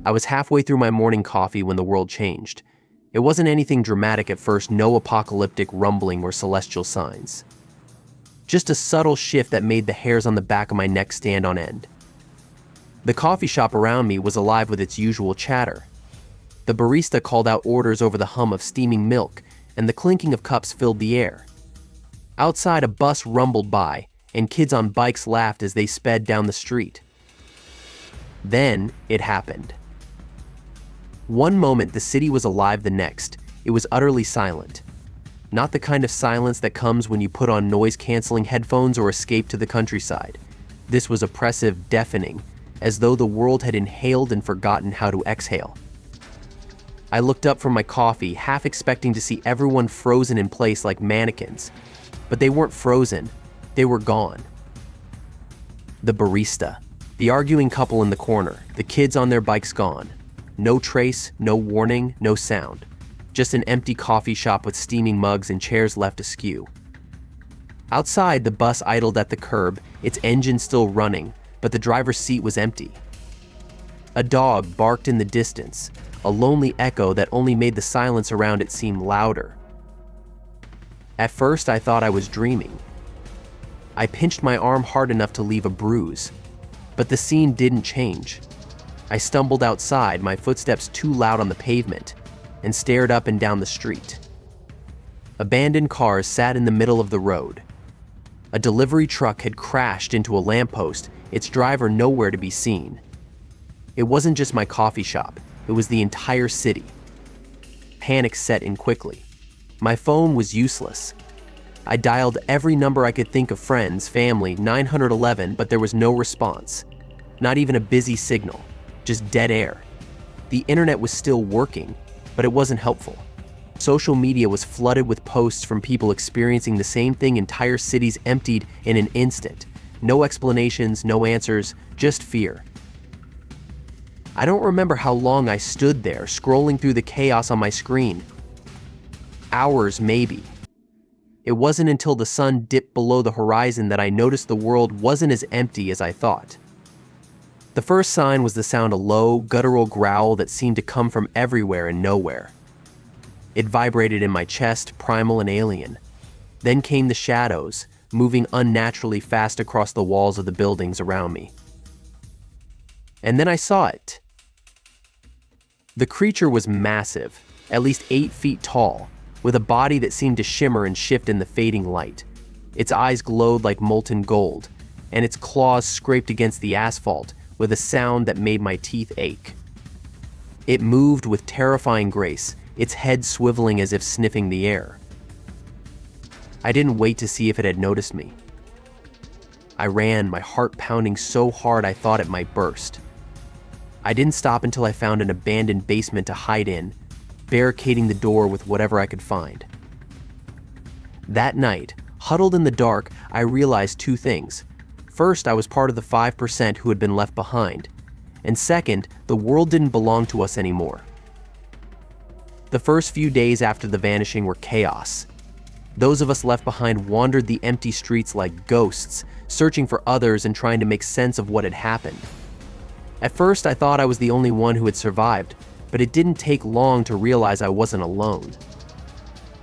I was halfway through my morning coffee when the world changed. It wasn't anything dramatic at first, no apocalyptic rumbling or celestial signs. Just a subtle shift that made the hairs on the back of my neck stand on end. The coffee shop around me was alive with its usual chatter. The barista called out orders over the hum of steaming milk, and the clinking of cups filled the air. Outside, a bus rumbled by, and kids on bikes laughed as they sped down the street. Then it happened. One moment the city was alive, the next, it was utterly silent. Not the kind of silence that comes when you put on noise-canceling headphones or escape to the countryside. This was oppressive, deafening, as though the world had inhaled and forgotten how to exhale. I looked up from my coffee, half expecting to see everyone frozen in place like mannequins. But they weren't frozen, they were gone. The barista, the arguing couple in the corner, the kids on their bikes gone. No trace, no warning, no sound. Just an empty coffee shop with steaming mugs and chairs left askew. Outside, the bus idled at the curb, its engine still running, but the driver's seat was empty. A dog barked in the distance, a lonely echo that only made the silence around it seem louder. At first, I thought I was dreaming. I pinched my arm hard enough to leave a bruise, but the scene didn't change. I stumbled outside, my footsteps too loud on the pavement, and stared up and down the street. Abandoned cars sat in the middle of the road. A delivery truck had crashed into a lamppost, its driver nowhere to be seen. It wasn't just my coffee shop, it was the entire city. Panic set in quickly. My phone was useless. I dialed every number I could think of, friends, family, 911, but there was no response. Not even a busy signal, just dead air. The internet was still working, but it wasn't helpful. Social media was flooded with posts from people experiencing the same thing. Entire cities emptied in an instant. No explanations, no answers, just fear. I don't remember how long I stood there, scrolling through the chaos on my screen. Hours, maybe. It wasn't until the sun dipped below the horizon that I noticed the world wasn't as empty as I thought. The first sign was the sound of a low, guttural growl that seemed to come from everywhere and nowhere. It vibrated in my chest, primal and alien. Then came the shadows, moving unnaturally fast across the walls of the buildings around me. And then I saw it. The creature was massive, at least 8 feet tall, with a body that seemed to shimmer and shift in the fading light. Its eyes glowed like molten gold, and its claws scraped against the asphalt with a sound that made my teeth ache. It moved with terrifying grace, its head swiveling as if sniffing the air. I didn't wait to see if it had noticed me. I ran, my heart pounding so hard I thought it might burst. I didn't stop until I found an abandoned basement to hide in, barricading the door with whatever I could find. That night, huddled in the dark, I realized 2 things. First, I was part of the 5% who had been left behind. And second, the world didn't belong to us anymore. The first few days after the vanishing were chaos. Those of us left behind wandered the empty streets like ghosts, searching for others and trying to make sense of what had happened. At first, I thought I was the only one who had survived, but it didn't take long to realize I wasn't alone.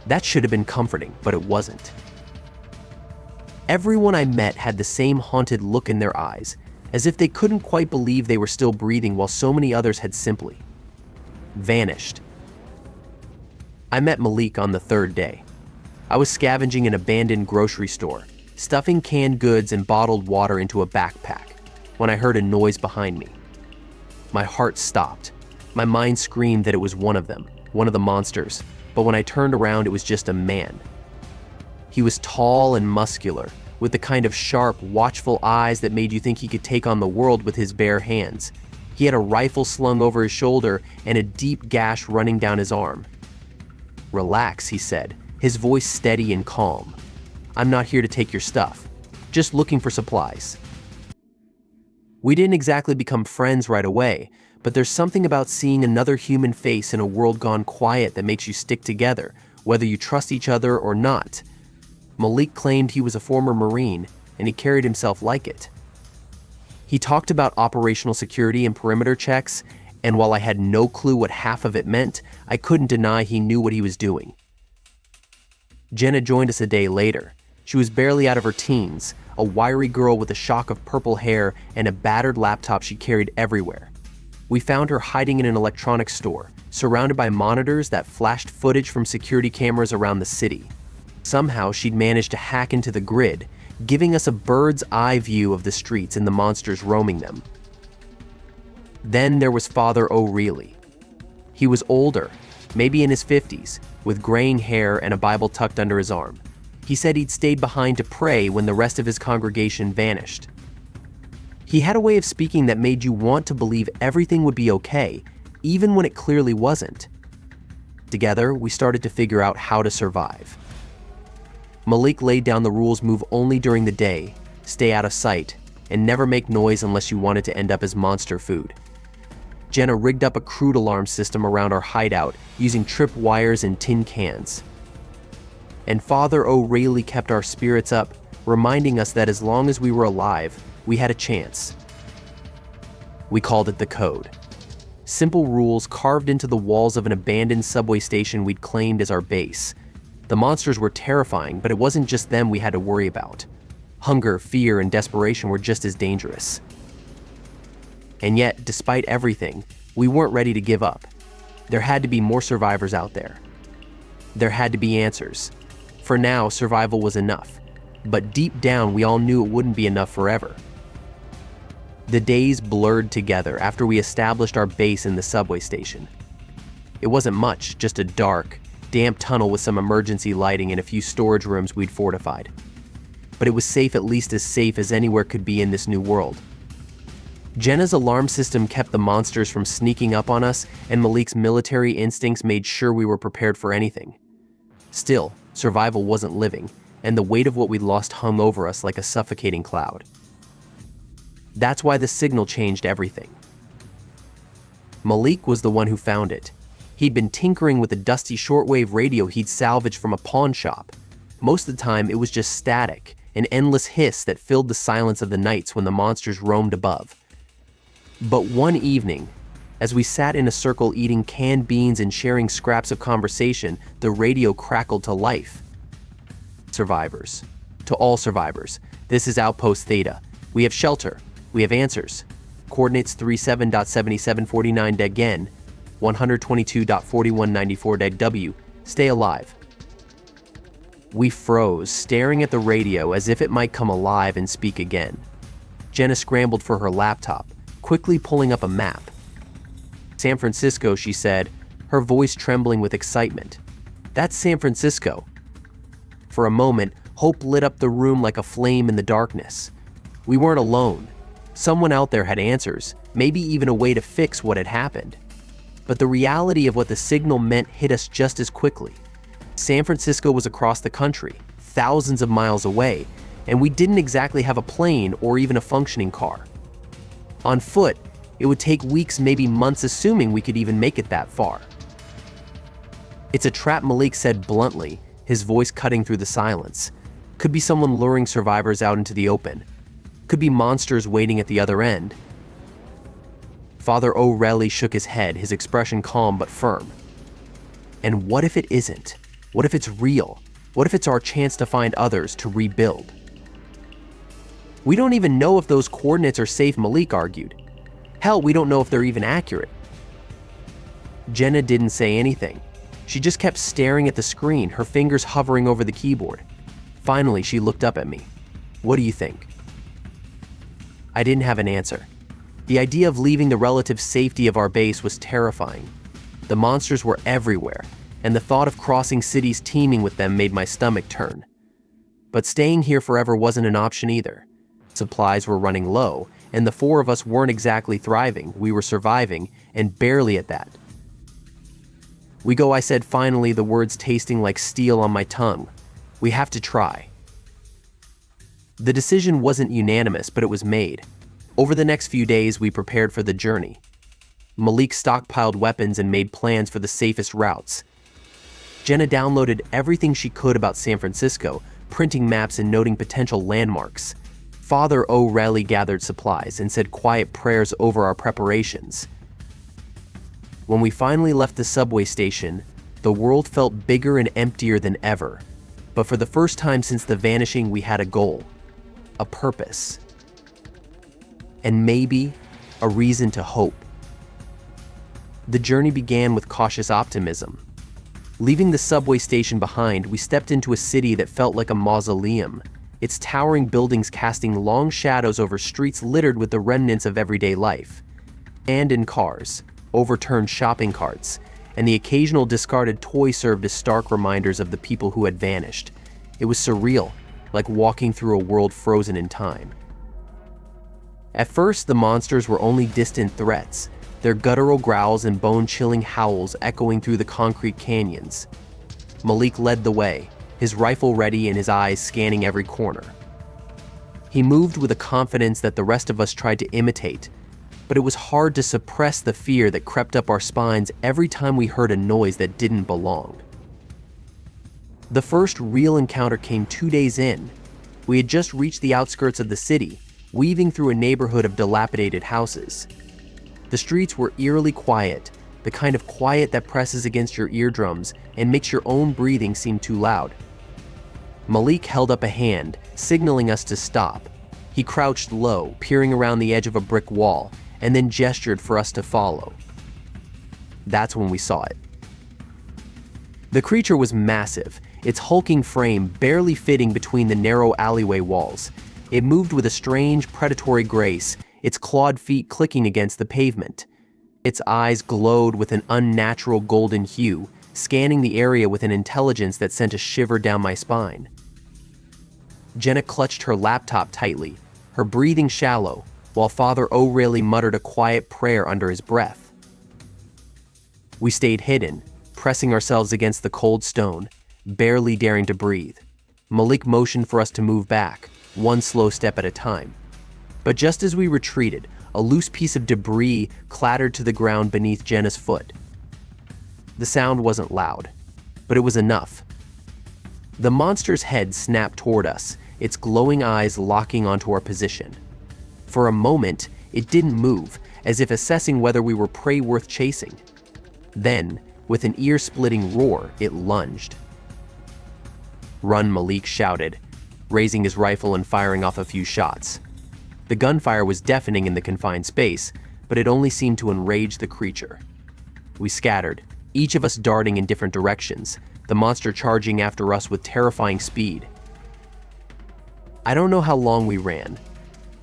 That should have been comforting, but it wasn't. Everyone I met had the same haunted look in their eyes, as if they couldn't quite believe they were still breathing while so many others had simply vanished. I met Malik on the 3rd day. I was scavenging an abandoned grocery store, stuffing canned goods and bottled water into a backpack, when I heard a noise behind me. My heart stopped. My mind screamed that it was one of them, one of the monsters, but when I turned around, it was just a man. He was tall and muscular, with the kind of sharp, watchful eyes that made you think he could take on the world with his bare hands. He had a rifle slung over his shoulder and a deep gash running down his arm. "Relax," he said, his voice steady and calm. "I'm not here to take your stuff, just looking for supplies." We didn't exactly become friends right away, but there's something about seeing another human face in a world gone quiet that makes you stick together, whether you trust each other or not. Malik claimed he was a former Marine, and he carried himself like it. He talked about operational security and perimeter checks, And while I had no clue what half of it meant, I couldn't deny he knew what he was doing. Jenna joined us a day later. She was barely out of her teens, a wiry girl with a shock of purple hair and a battered laptop she carried everywhere. We found her hiding in an electronics store, surrounded by monitors that flashed footage from security cameras around the city. Somehow, she'd managed to hack into the grid, giving us a bird's eye view of the streets and the monsters roaming them. Then there was Father O'Reilly. He was older, maybe in his 50s, with graying hair and a Bible tucked under his arm. He said he'd stayed behind to pray when the rest of his congregation vanished. He had a way of speaking that made you want to believe everything would be okay, even when it clearly wasn't. Together, we started to figure out how to survive. Malik laid down the rules: move only during the day, stay out of sight, and never make noise unless you wanted to end up as monster food. Jenna rigged up a crude alarm system around our hideout using trip wires and tin cans. And Father O'Reilly kept our spirits up, reminding us that as long as we were alive, we had a chance. We called it the Code. Simple rules carved into the walls of an abandoned subway station we'd claimed as our base. The monsters were terrifying, but it wasn't just them we had to worry about. Hunger, fear, and desperation were just as dangerous. And yet, despite everything, we weren't ready to give up. There had to be more survivors out there. There had to be answers. For now, survival was enough. But deep down, we all knew it wouldn't be enough forever. The days blurred together after we established our base in the subway station. It wasn't much, just a dark, damp tunnel with some emergency lighting and a few storage rooms we'd fortified. But it was safe, at least as safe as anywhere could be in this new world. Jenna's alarm system kept the monsters from sneaking up on us, and Malik's military instincts made sure we were prepared for anything. Still, survival wasn't living, and the weight of what we'd lost hung over us like a suffocating cloud. That's why the signal changed everything. Malik was the one who found it. He'd been tinkering with a dusty shortwave radio he'd salvaged from a pawn shop. Most of the time, it was just static, an endless hiss that filled the silence of the nights when the monsters roamed above. But one evening, as we sat in a circle eating canned beans and sharing scraps of conversation, the radio crackled to life. Survivors. To all survivors, this is Outpost Theta. We have shelter. We have answers. Coordinates 37.7749-gen, 122.4194-W. Stay alive. We froze, staring at the radio as if it might come alive and speak again. Jenna scrambled for her laptop, quickly pulling up a map. San Francisco, she said, her voice trembling with excitement. That's San Francisco. For a moment, hope lit up the room like a flame in the darkness. We weren't alone. Someone out there had answers, maybe even a way to fix what had happened. But the reality of what the signal meant hit us just as quickly. San Francisco was across the country, thousands of miles away, and we didn't exactly have a plane or even a functioning car. On foot, it would take weeks, maybe months, assuming we could even make it that far. It's a trap, Malik said bluntly, his voice cutting through the silence. Could be someone luring survivors out into the open. Could be monsters waiting at the other end. Father O'Reilly shook his head, his expression calm but firm. And what if it isn't? What if it's real? What if it's our chance to find others, to rebuild? We don't even know if those coordinates are safe, Malik argued. Hell, we don't know if they're even accurate. Jenna didn't say anything. She just kept staring at the screen, her fingers hovering over the keyboard. Finally, she looked up at me. What do you think? I didn't have an answer. The idea of leaving the relative safety of our base was terrifying. The monsters were everywhere, and the thought of crossing cities teeming with them made my stomach turn. But staying here forever wasn't an option either. Supplies were running low, and the four of us weren't exactly thriving. We were surviving, and barely at that. We go, I said finally, the words tasting like steel on my tongue. We have to try. The decision wasn't unanimous, but it was made. Over the next few days, we prepared for the journey. Malik stockpiled weapons and made plans for the safest routes. Jenna downloaded everything she could about San Francisco, printing maps and noting potential landmarks. Father O'Reilly gathered supplies and said quiet prayers over our preparations. When we finally left the subway station, the world felt bigger and emptier than ever. But for the first time since the Vanishing, we had a goal, a purpose, and maybe a reason to hope. The journey began with cautious optimism. Leaving the subway station behind, we stepped into a city that felt like a mausoleum, its towering buildings casting long shadows over streets littered with the remnants of everyday life. And in cars, overturned shopping carts, and the occasional discarded toy served as stark reminders of the people who had vanished. It was surreal, like walking through a world frozen in time. At first, the monsters were only distant threats, their guttural growls and bone-chilling howls echoing through the concrete canyons. Malik led the way, his rifle ready and his eyes scanning every corner. He moved with a confidence that the rest of us tried to imitate, but it was hard to suppress the fear that crept up our spines every time we heard a noise that didn't belong. The first real encounter came 2 days in. We had just reached the outskirts of the city, weaving through a neighborhood of dilapidated houses. The streets were eerily quiet, the kind of quiet that presses against your eardrums and makes your own breathing seem too loud. Malik held up a hand, signaling us to stop. He crouched low, peering around the edge of a brick wall, and then gestured for us to follow. That's when we saw it. The creature was massive, its hulking frame barely fitting between the narrow alleyway walls. It moved with a strange, predatory grace, its clawed feet clicking against the pavement. Its eyes glowed with an unnatural golden hue, scanning the area with an intelligence that sent a shiver down my spine. Jenna clutched her laptop tightly, her breathing shallow, while Father O'Reilly muttered a quiet prayer under his breath. We stayed hidden, pressing ourselves against the cold stone, barely daring to breathe. Malik motioned for us to move back, one slow step at a time. But just as we retreated, a loose piece of debris clattered to the ground beneath Jenna's foot. The sound wasn't loud, but it was enough. The monster's head snapped toward us, its glowing eyes locking onto our position. For a moment, it didn't move, as if assessing whether we were prey worth chasing. Then, with an ear-splitting roar, it lunged. "Run," Malik shouted, raising his rifle and firing off a few shots. The gunfire was deafening in the confined space, but it only seemed to enrage the creature. We scattered, each of us darting in different directions, the monster charging after us with terrifying speed. I don't know how long we ran.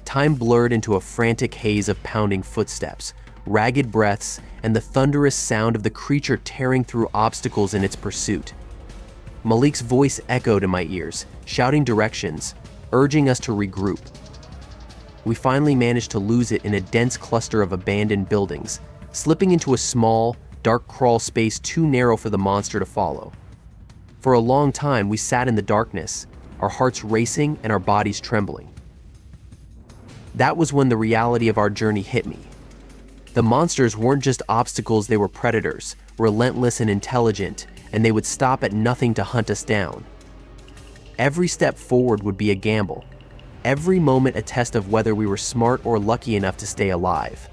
Time blurred into a frantic haze of pounding footsteps, ragged breaths, and the thunderous sound of the creature tearing through obstacles in its pursuit. Malik's voice echoed in my ears, shouting directions, urging us to regroup. We finally managed to lose it in a dense cluster of abandoned buildings, slipping into a small, dark crawl space too narrow for the monster to follow. For a long time, we sat in the darkness, our hearts racing and our bodies trembling. That was when the reality of our journey hit me. The monsters weren't just obstacles, they were predators, relentless and intelligent, and they would stop at nothing to hunt us down. Every step forward would be a gamble, every moment a test of whether we were smart or lucky enough to stay alive.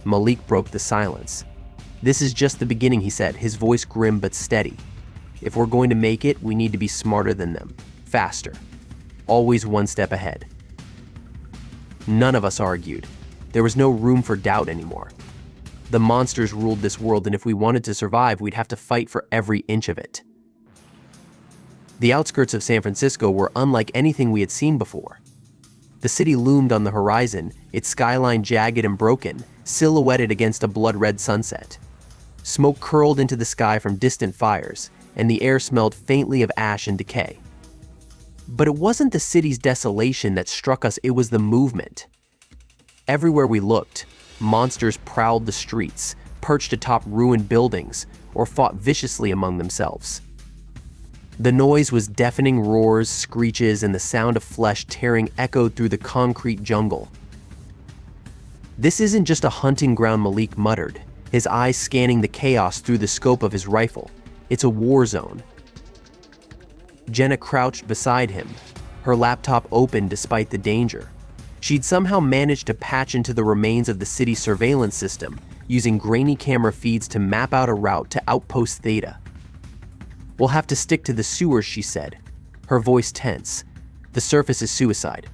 Malik broke the silence. "This is just the beginning," he said, his voice grim but steady. "If we're going to make it, we need to be smarter than them, faster, always one step ahead." None of us argued. There was no room for doubt anymore. The monsters ruled this world, and if we wanted to survive, we'd have to fight for every inch of it. The outskirts of San Francisco were unlike anything we had seen before. The city loomed on the horizon, its skyline jagged and broken, silhouetted against a blood-red sunset. Smoke curled into the sky from distant fires, and the air smelled faintly of ash and decay. But it wasn't the city's desolation that struck us, it was the movement. Everywhere we looked, monsters prowled the streets, perched atop ruined buildings, or fought viciously among themselves. The noise was deafening roars, screeches, and the sound of flesh tearing echoed through the concrete jungle. "This isn't just a hunting ground," Malik muttered, his eyes scanning the chaos through the scope of his rifle. "It's a war zone." Jenna crouched beside him, her laptop open despite the danger. She'd somehow managed to patch into the remains of the city's surveillance system, using grainy camera feeds to map out a route to Outpost Theta. "We'll have to stick to the sewers," she said, her voice tense. "The surface is suicide."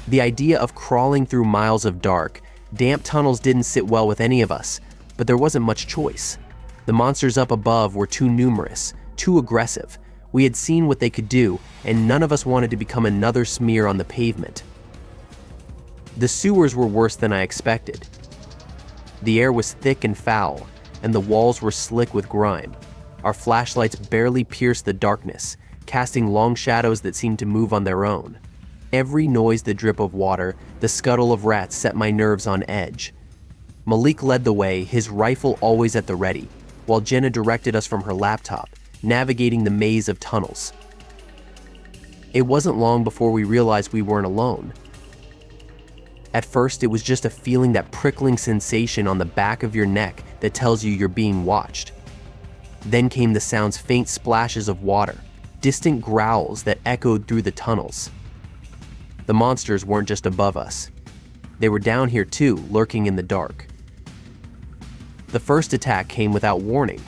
The idea of crawling through miles of dark, damp tunnels didn't sit well with any of us, but there wasn't much choice. The monsters up above were too numerous, too aggressive. We had seen what they could do, and none of us wanted to become another smear on the pavement. The sewers were worse than I expected. The air was thick and foul, and the walls were slick with grime. Our flashlights barely pierced the darkness, casting long shadows that seemed to move on their own. Every noise, the drip of water, the scuttle of rats set my nerves on edge. Malik led the way, his rifle always at the ready, while Jenna directed us from her laptop, navigating the maze of tunnels. It wasn't long before we realized we weren't alone. At first, it was just a feeling, that prickling sensation on the back of your neck that tells you you're being watched. Then came the sounds, faint splashes of water, distant growls that echoed through the tunnels. The monsters weren't just above us. They were down here too, lurking in the dark. The first attack came without warning.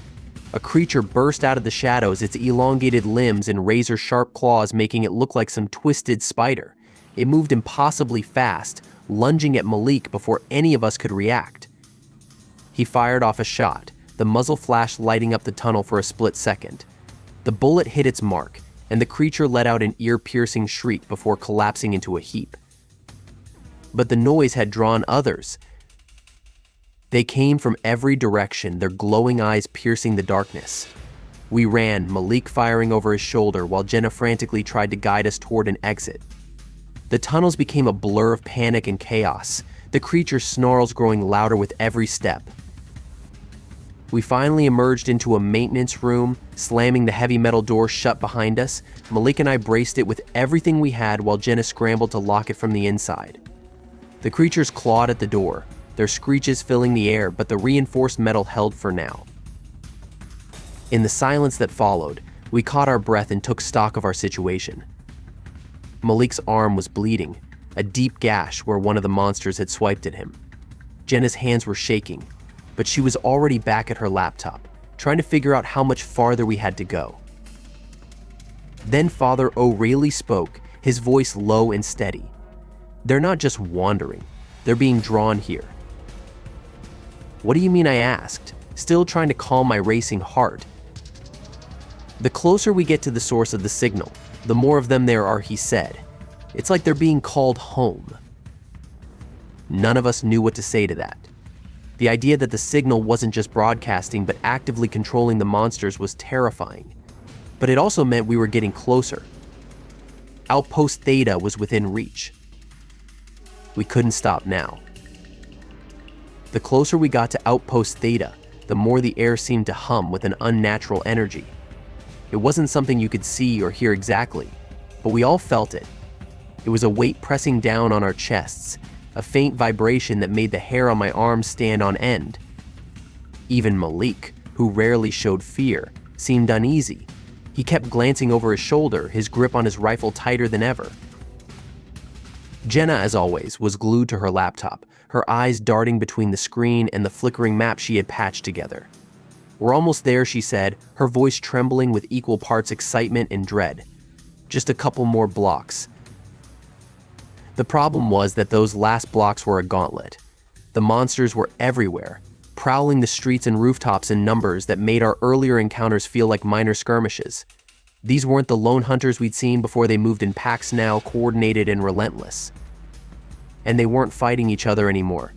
A creature burst out of the shadows, its elongated limbs and razor-sharp claws making it look like some twisted spider. It moved impossibly fast, lunging at Malik before any of us could react. He fired off a shot, the muzzle flash lighting up the tunnel for a split second. The bullet hit its mark, and the creature let out an ear-piercing shriek before collapsing into a heap. But the noise had drawn others. They came from every direction, their glowing eyes piercing the darkness. We ran, Malik firing over his shoulder while Jenna frantically tried to guide us toward an exit. The tunnels became a blur of panic and chaos, the creature's snarls growing louder with every step. We finally emerged into a maintenance room, slamming the heavy metal door shut behind us. Malik and I braced it with everything we had while Jenna scrambled to lock it from the inside. The creatures clawed at the door, their screeches filling the air, but the reinforced metal held for now. In the silence that followed, we caught our breath and took stock of our situation. Malik's arm was bleeding, a deep gash where one of the monsters had swiped at him. Jenna's hands were shaking, but she was already back at her laptop, trying to figure out how much farther we had to go. Then Father O'Reilly spoke, his voice low and steady. "They're not just wandering, they're being drawn here." "What do you mean?" I asked, still trying to calm my racing heart. "The closer we get to the source of the signal, the more of them there are," he said. "It's like they're being called home." None of us knew what to say to that. The idea that the signal wasn't just broadcasting but actively controlling the monsters was terrifying. But it also meant we were getting closer. Outpost Theta was within reach. We couldn't stop now. The closer we got to Outpost Theta, the more the air seemed to hum with an unnatural energy. It wasn't something you could see or hear exactly, but we all felt it. It was a weight pressing down on our chests, a faint vibration that made the hair on my arms stand on end. Even Malik, who rarely showed fear, seemed uneasy. He kept glancing over his shoulder, his grip on his rifle tighter than ever. Jenna, as always, was glued to her laptop, her eyes darting between the screen and the flickering map she had patched together. "We're almost there," she said, her voice trembling with equal parts excitement and dread. "Just a couple more blocks." The problem was that those last blocks were a gauntlet. The monsters were everywhere, prowling the streets and rooftops in numbers that made our earlier encounters feel like minor skirmishes. These weren't the lone hunters we'd seen before. They moved in packs now, coordinated and relentless. And they weren't fighting each other anymore.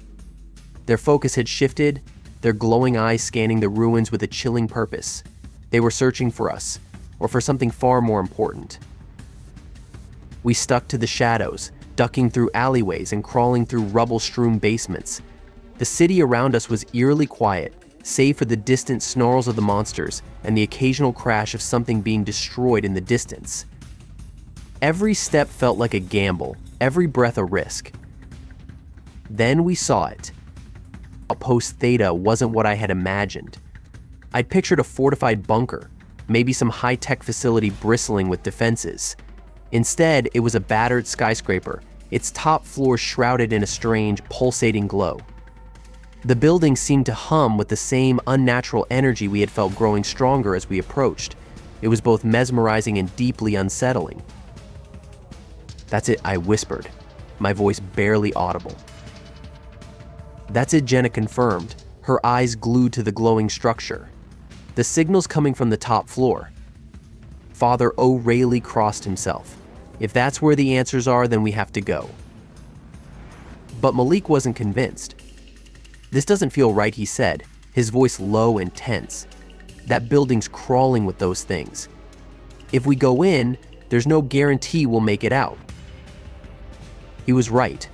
Their focus had shifted, their glowing eyes scanning the ruins with a chilling purpose. They were searching for us, or for something far more important. We stuck to the shadows, ducking through alleyways and crawling through rubble-strewn basements. The city around us was eerily quiet, save for the distant snarls of the monsters and the occasional crash of something being destroyed in the distance. Every step felt like a gamble, every breath a risk. Then we saw it. Outpost Theta wasn't what I had imagined. I'd pictured a fortified bunker, maybe some high-tech facility bristling with defenses. Instead, it was a battered skyscraper, its top floor shrouded in a strange, pulsating glow. The building seemed to hum with the same unnatural energy we had felt growing stronger as we approached. It was both mesmerizing and deeply unsettling. "That's it," I whispered, my voice barely audible. "That's it," Jenna confirmed, her eyes glued to the glowing structure. "The signal's coming from the top floor." Father O'Reilly crossed himself. "If that's where the answers are, then we have to go." But Malik wasn't convinced. "This doesn't feel right," he said, his voice low and tense. "That building's crawling with those things. If we go in, there's no guarantee we'll make it out." He was right.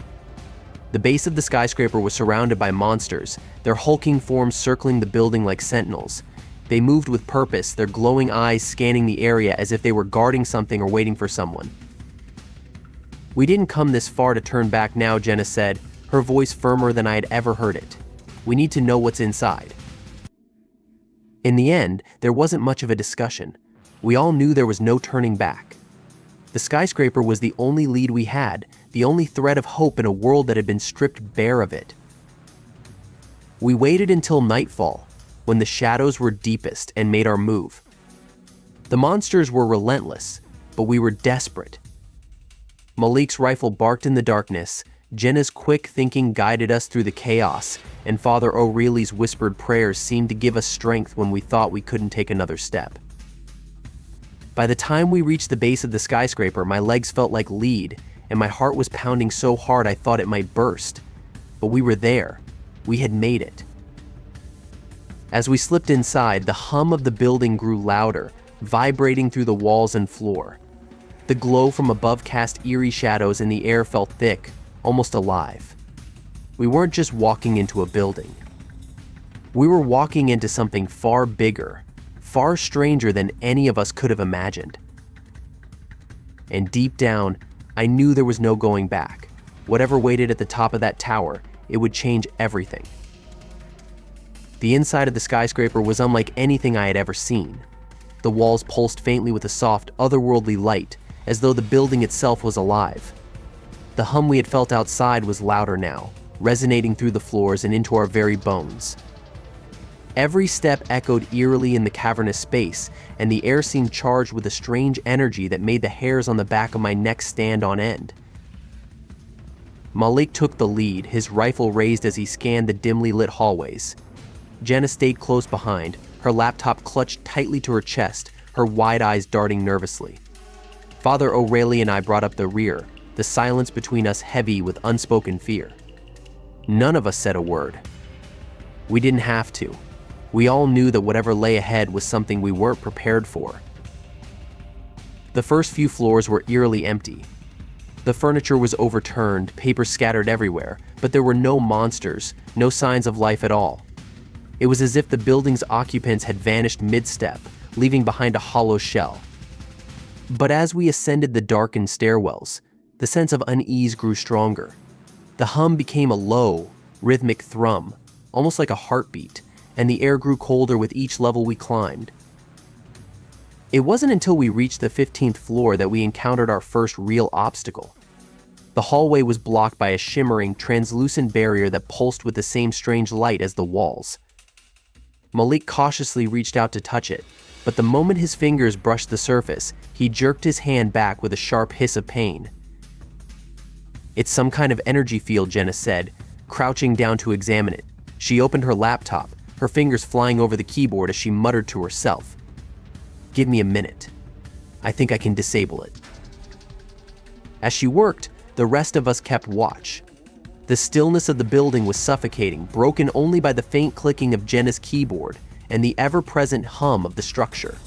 The base of the skyscraper was surrounded by monsters, their hulking forms circling the building like sentinels. They moved with purpose, their glowing eyes scanning the area as if they were guarding something or waiting for someone. "We didn't come this far to turn back now," Jenna said, her voice firmer than I had ever heard it. "We need to know what's inside." In the end, there wasn't much of a discussion. We all knew there was no turning back. The skyscraper was the only lead we had, the only thread of hope in a world that had been stripped bare of it. We waited until nightfall, when the shadows were deepest, and made our move. The monsters were relentless, but we were desperate. Malik's rifle barked in the darkness, Jenna's quick thinking guided us through the chaos, and Father O'Reilly's whispered prayers seemed to give us strength when we thought we couldn't take another step. By the time we reached the base of the skyscraper, my legs felt like lead, and my heart was pounding so hard I thought it might burst. But we were there. We had made it. As we slipped inside, the hum of the building grew louder, vibrating through the walls and floor. The glow from above cast eerie shadows, and the air felt thick, almost alive. We weren't just walking into a building. We were walking into something far bigger, far stranger than any of us could have imagined. And deep down, I knew there was no going back. Whatever waited at the top of that tower, it would change everything. The inside of the skyscraper was unlike anything I had ever seen. The walls pulsed faintly with a soft, otherworldly light, as though the building itself was alive. The hum we had felt outside was louder now, resonating through the floors and into our very bones. Every step echoed eerily in the cavernous space, and the air seemed charged with a strange energy that made the hairs on the back of my neck stand on end. Malik took the lead, his rifle raised as he scanned the dimly lit hallways. Jenna stayed close behind, her laptop clutched tightly to her chest, her wide eyes darting nervously. Father O'Reilly and I brought up the rear, the silence between us heavy with unspoken fear. None of us said a word. We didn't have to. We all knew that whatever lay ahead was something we weren't prepared for. The first few floors were eerily empty. The furniture was overturned, paper scattered everywhere, but there were no monsters, no signs of life at all. It was as if the building's occupants had vanished mid-step, leaving behind a hollow shell. But as we ascended the darkened stairwells, the sense of unease grew stronger. The hum became a low, rhythmic thrum, almost like a heartbeat, and the air grew colder with each level we climbed. It wasn't until we reached the 15th floor that we encountered our first real obstacle. The hallway was blocked by a shimmering, translucent barrier that pulsed with the same strange light as the walls. Malik cautiously reached out to touch it, but the moment his fingers brushed the surface, he jerked his hand back with a sharp hiss of pain. "It's some kind of energy field," Jenna said, crouching down to examine it. She opened her laptop, her fingers flying over the keyboard as she muttered to herself. "Give me a minute. I think I can disable it." As she worked, the rest of us kept watch. The stillness of the building was suffocating, broken only by the faint clicking of Jenna's keyboard and the ever-present hum of the structure.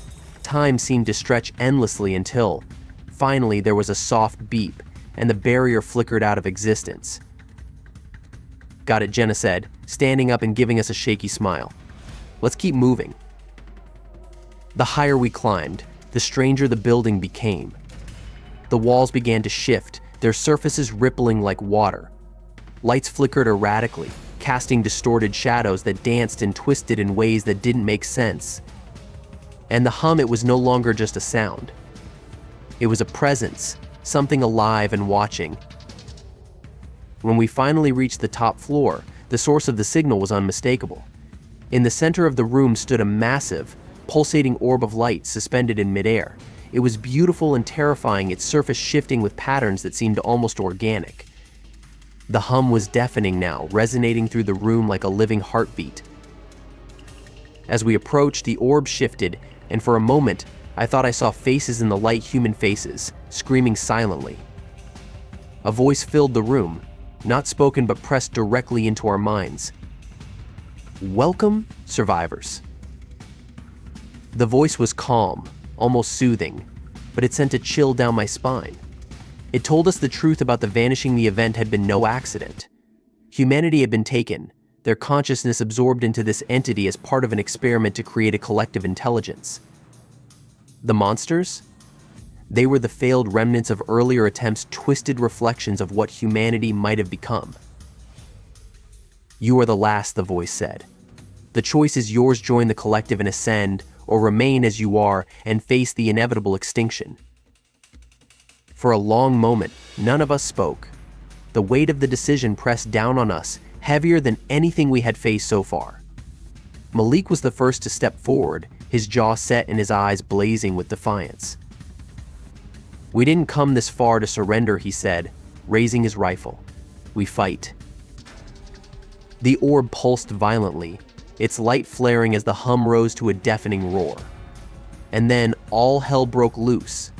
Time seemed to stretch endlessly until, finally, there was a soft beep, and the barrier flickered out of existence. "Got it," Jenna said, standing up and giving us a shaky smile. "Let's keep moving." The higher we climbed, the stranger the building became. The walls began to shift, their surfaces rippling like water. Lights flickered erratically, casting distorted shadows that danced and twisted in ways that didn't make sense. And the hum, it was no longer just a sound. It was a presence, something alive and watching. When we finally reached the top floor, The source of the signal was unmistakable. In the center of the room stood a massive, pulsating orb of light suspended in midair. It was beautiful and terrifying, its surface shifting with patterns that seemed almost organic. The hum was deafening now, resonating through the room like a living heartbeat. As we approached, the orb shifted, and for a moment, I thought I saw faces in the light, human faces, screaming silently. A voice filled the room, not spoken but pressed directly into our minds. "Welcome, survivors." The voice was calm, almost soothing, but it sent a chill down my spine. It told us the truth about the vanishing. The event had been no accident. Humanity had been taken, their consciousness absorbed into this entity as part of an experiment to create a collective intelligence. The monsters? They were the failed remnants of earlier attempts, twisted reflections of what humanity might have become. "You are the last," the voice said. "The choice is yours. Join the collective and ascend, or remain as you are and face the inevitable extinction." For a long moment, none of us spoke. The weight of the decision pressed down on us, heavier than anything we had faced so far. Malik was the first to step forward, his jaw set and his eyes blazing with defiance. "We didn't come this far to surrender," he said, raising his rifle. "We fight." The orb pulsed violently, its light flaring as the hum rose to a deafening roar. And then all hell broke loose.